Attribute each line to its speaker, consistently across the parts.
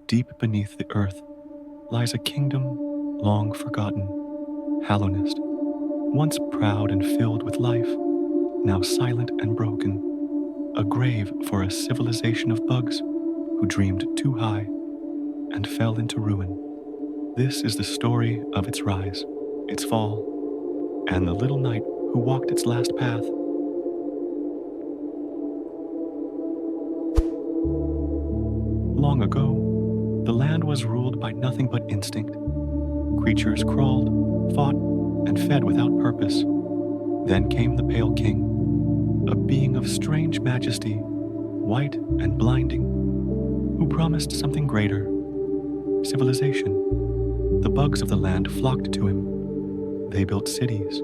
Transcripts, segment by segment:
Speaker 1: Deep beneath the earth lies a kingdom long forgotten, Hallownest, once proud and filled with life, now silent and broken, a grave for a civilization of bugs who dreamed too high and fell into ruin. This is the story of its rise, its fall, and the little knight who walked its last path. Long ago, the land was ruled by nothing but instinct. Creatures crawled, fought, and fed without purpose. Then came the Pale King, a being of strange majesty, white and blinding, who promised something greater: civilization. The bugs of the land flocked to him. They built cities,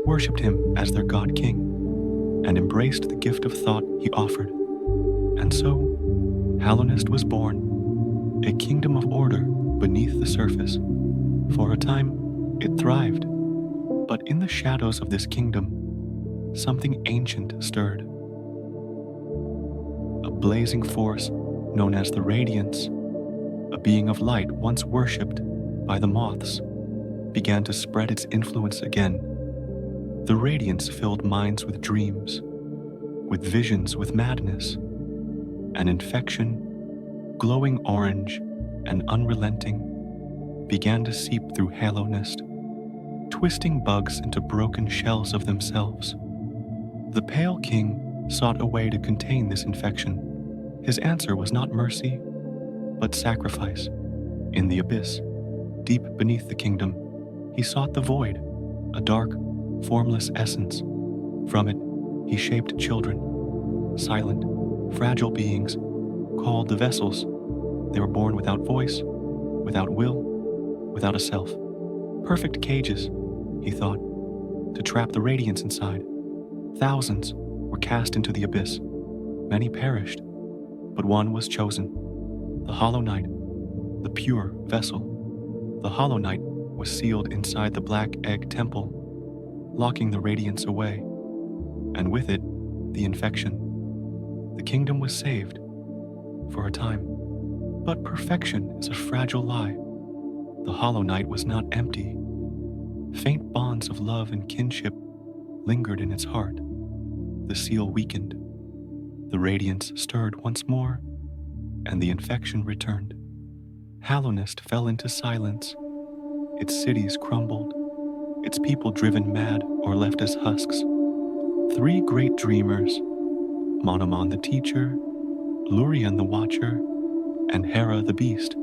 Speaker 1: worshipped him as their god-king, and embraced the gift of thought he offered. And so, Hallownest was born, a kingdom of order beneath the surface. For a time, it thrived, but in the shadows of this kingdom, something ancient stirred. A blazing force known as the Radiance, a being of light once worshipped by the moths, began to spread its influence again. The Radiance filled minds with dreams, with visions, with madness. An infection, glowing orange and unrelenting, began to seep through Hallownest, twisting bugs into broken shells of themselves. The Pale King sought a way to contain this infection. His answer was not mercy, but sacrifice. In the abyss, deep beneath the kingdom, he sought the void, a dark, formless essence. From it, he shaped children, silent, fragile beings, called the vessels. They were born without voice, without will, without a self. Perfect cages, he thought, to trap the radiance inside. Thousands were cast into the abyss. Many perished, but one was chosen, the Hollow Knight, the pure vessel. The Hollow Knight was sealed inside the Black Egg Temple, locking the radiance away, and with it, the infection. The kingdom was saved, for a time. But perfection is a fragile lie. The Hollow Knight was not empty. Faint bonds of love and kinship lingered in its heart. The seal weakened. The radiance stirred once more, and the infection returned. Hallownest fell into silence. Its cities crumbled, its people driven mad or left as husks. Three great dreamers, Monomon the teacher, Lurian the watcher, and Hera the beast,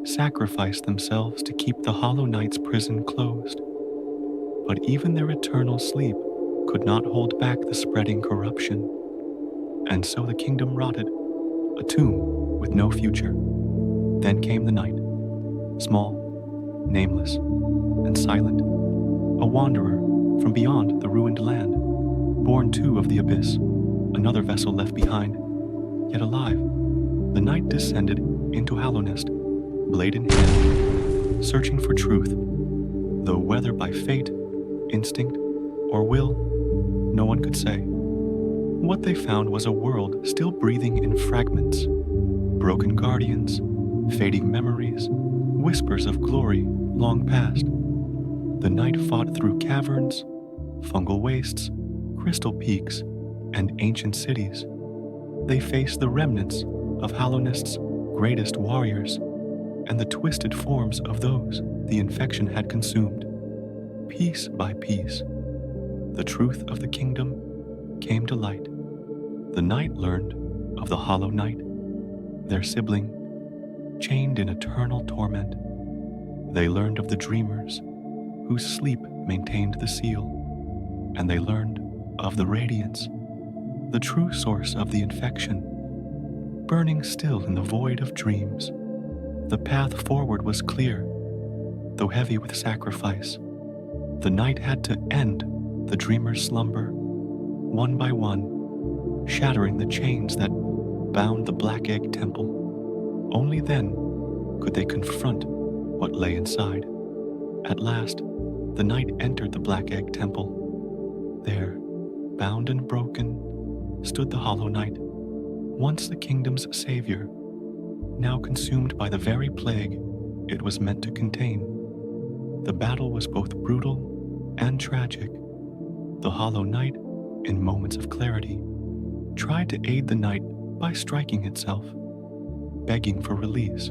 Speaker 1: sacrificed themselves to keep the Hollow Knight's prison closed. But even their eternal sleep could not hold back the spreading corruption. And so the kingdom rotted, a tomb with no future. Then came the night, small, nameless, and silent, a wanderer from beyond the ruined land, born too of the abyss, another vessel left behind, yet alive. The knight descended into Hallownest, blade in hand, searching for truth, though whether by fate, instinct, or will, no one could say. What they found was a world still breathing in fragments, broken guardians, fading memories, whispers of glory long past. The knight fought through caverns, fungal wastes, crystal peaks, and ancient cities. They faced the remnants of Hallownest's greatest warriors and the twisted forms of those the infection had consumed. Piece by piece, the truth of the kingdom came to light. The knight learned of the Hollow Knight, their sibling, chained in eternal torment. They learned of the dreamers, whose sleep maintained the seal, and they learned of the radiance, the true source of the infection, burning still in the void of dreams. The path forward was clear, though heavy with sacrifice. The knight had to end the dreamer's slumber, one by one, shattering the chains that bound the Black Egg Temple. Only then could they confront what lay inside. At last, the knight entered the Black Egg Temple. There, bound and broken, stood the Hollow Knight, once the kingdom's savior, now consumed by the very plague it was meant to contain. The battle was both brutal and tragic. The Hollow Knight, in moments of clarity, tried to aid the night by striking itself, begging for release.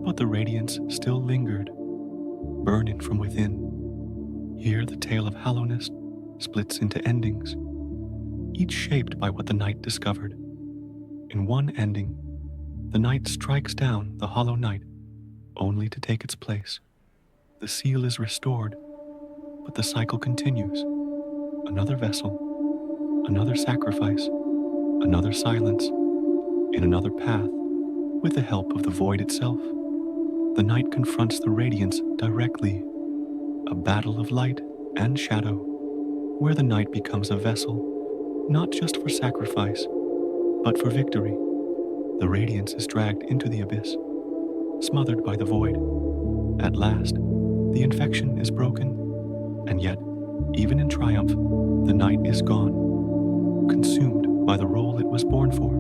Speaker 1: But the radiance still lingered, burning from within. Here the tale of Hallownest splits into endings, each shaped by what the night discovered. In one ending, the night strikes down the Hollow Knight, only to take its place. The seal is restored, but the cycle continues. Another vessel, another sacrifice, another silence, in another path, with the help of the void itself. The night confronts the radiance directly, a battle of light and shadow, where the night becomes a vessel, not just for sacrifice, but for victory. The radiance is dragged into the abyss, smothered by the void. At last, the infection is broken, and yet, even in triumph, the night is gone, consumed by the role it was born for.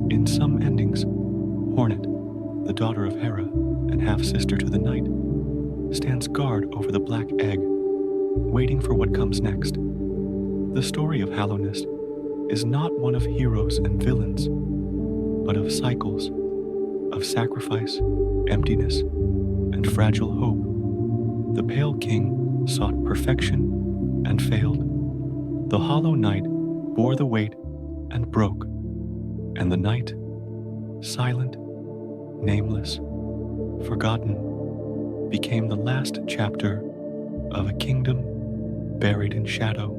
Speaker 1: In some endings, Hornet, the daughter of Hera and half-sister to the night, stands guard over the black egg, waiting for what comes next. The story of Hallownest is not one of heroes and villains, but of cycles, of sacrifice, emptiness, and fragile hope. The Pale King sought perfection and failed. The Hollow Knight bore the weight and broke, and the night, silent, nameless, forgotten, became the last chapter of a kingdom buried in shadow.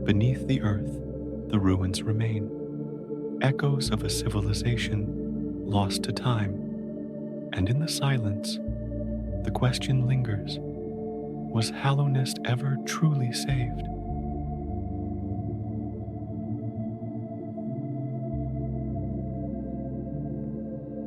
Speaker 1: Beneath the earth, the ruins remain, echoes of a civilization lost to time, and in the silence, the question lingers: was Hallownest ever truly saved?